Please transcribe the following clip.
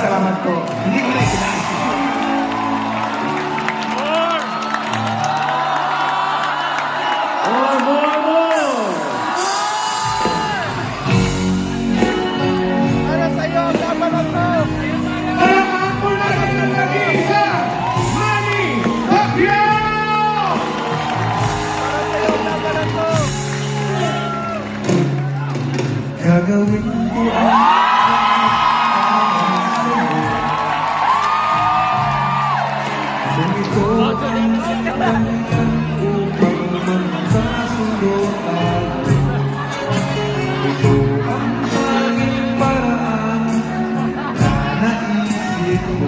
salamat po. Hindi ko na ikinais. Para sa'yo, laban na to! Palakpakan po natin ang nag-iisa, Manny Pacquiao! Para sa'yo, laban na to! Gagawin ko kung ito ang dahilan upang magkasundo tayo. Ito ang maging paraan na naisip ko.